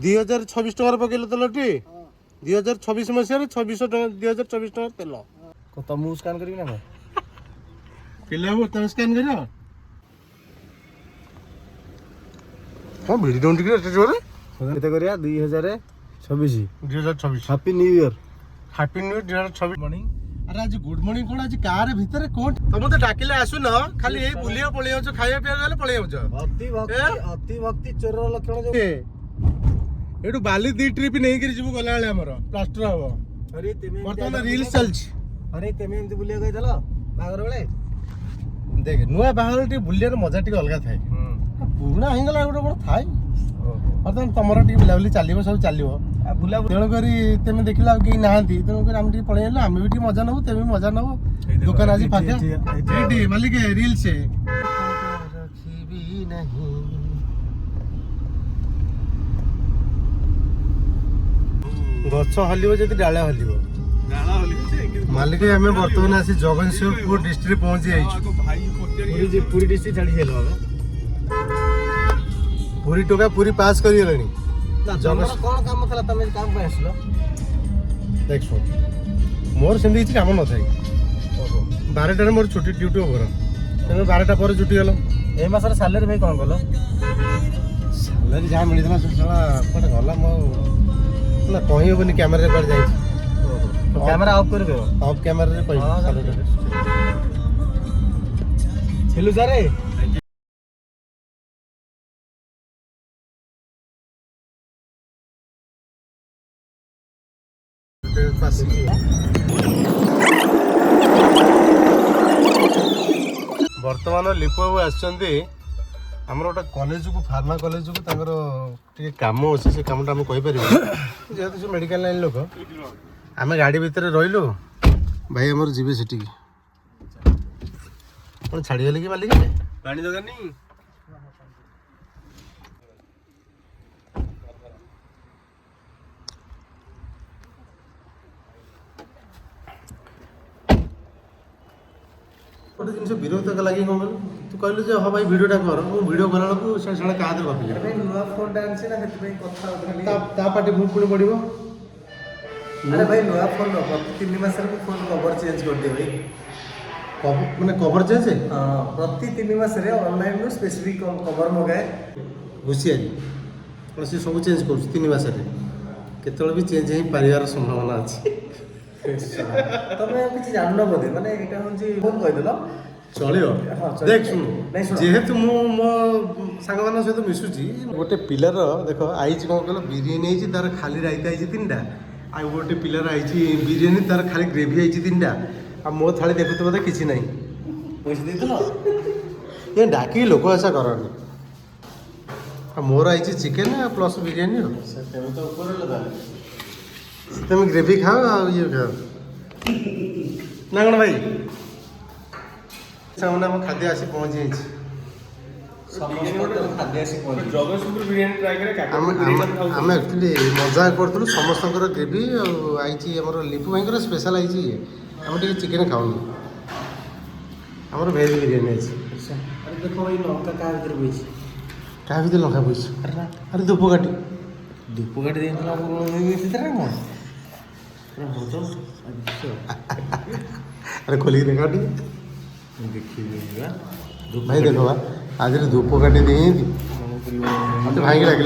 2026 टकर पकेल तेलटी 2026 मसीह 2600 टका 2024 टका तेल तुम स्कान करी ना पिले हम तुम स्कैन करियो हां भिडी डोंट टिके एटे जोरे केते करिया 2026 2026 happy new year happy new year 2026 morning अरे आज गुड मॉर्निंग कोन आज कार भीतर कोन तुम तो डाकिले आसु न खाली एई बुलियो पळे आउछ खाया पिया गले पळे आउछ अति भक्ति चोर लक्षण जो एटू बाली दी ट्रिप नहीं करी जीवु गला वाले हमर प्लास्टर हबो अरे तेमे वर्तमान रील्स चलछ अरे तेमे एमती बुलिया गई थलो बागर बेले देख नुआ बाहर टी बुलियर मजा टी अलगा थाए पुराना हिंगला गोटे बड़ थाए वर्तमान तमर टी बुलाबुली चलिबो सब चलिबो बुला तेणु करी तेमे देखिला कि नाहांती तेणु करी हम टी पळे आलो हम भी टी मजा नबो तेमे मजा नबो दुकान आज फाका एटी मालिक रील्स से रखी नहीं गछ हलिबो जति डाला हलिबो मालिक आम बर्तमान आसी जगन्नाथपुर डिस्ट्रिक्ट पहुंची जाइए पूरी डिस्ट्रिक्ट छाड़ी हेलो पूरी टोका पूरी पास करी कौन काम थला तमे काम पे आसलो देख सुन मोर सेमती किसी काम न थाई 12टा मोर छुट्टी ड्यूटी ओवर तेज 12टा पर छुट्टी गल ए मासर सैलरी भाई कौन कलो सैलरी जहाँ मिलता सब साला कटे गला मो ना कही हेनी कैमेरा पर जाए कैमरा ऑफ कर दो ऑफ कैमेरा रे पैसा हेलो जारे बर्तमान लिपु बाबू आसछन्ती हमर गोटे कॉलेज को फार्मा कॉलेज को तांकर टिके काम अछि से कामटा हम कहि परिबो जेहेतु से मेडिकल लाइन लोक आमे गाड़ी भीतर रहिलो भाई हमर जीवे सेठी कोन छाड़ी गेले कि मालिक पानी दरकार नहीं गोटे जिन विरोध लगे कौन तू कहलु जे हाँ भाई वीडियोटा कर मु वीडियो कला बेलू से क्या गपिले नुआ फोन डांसी ना हेतु कथा ता पार्टी भूख पुणी पड़ो अरे भाई नुआ फोन प्रति 3 मास को फोन कवर चेंज कर दे भाई मैंने कवर चेंज हां प्रति 3 मास रे ऑनलाइन नो स्पेसिफिक कवर मगाए घुसियारी कौन सी सब चेंज कर 3 मास केतल भी चेंज हो पारिवार संभावना अच्छी तमे किसी जानना बोधे माने एटा होची फोन कहि देलो चलियो देख सुन जेहेतु मो मो सांग मान सहित मिसुची गोटे पिलर देख आईची कौन कहल बिरियानी आईची तार खाली रायता आईची 3टा आ गोटे पिलर आईची बिरियानी तार खाली ग्रेवी आईची 3टा आ मो थाली देखुत बोधे किछि नाही पैसा देतलो ये डाकी लोक ऐसा करनी मोर आईची चिकेन प्लस बिरियानी तेमे तो ऊपर लगा तुम ग्रेवी खाओ ये खाओ ना कौन भाई सामने हम खाद्य आसी पहुंची आम एक्चुअली मजा करूँ समस्त ग्रेवी आई लिपु भाई स्पेशल आई आम टे चिकेन खाऊन आम भेज बिरियानी आई देखो भाई लंका क्या क्या भर लंका पैसा अरे धूपकाठी देना अरे खोल देखा देखिए भाई देख आज धूप काटी दी मत भाई लगे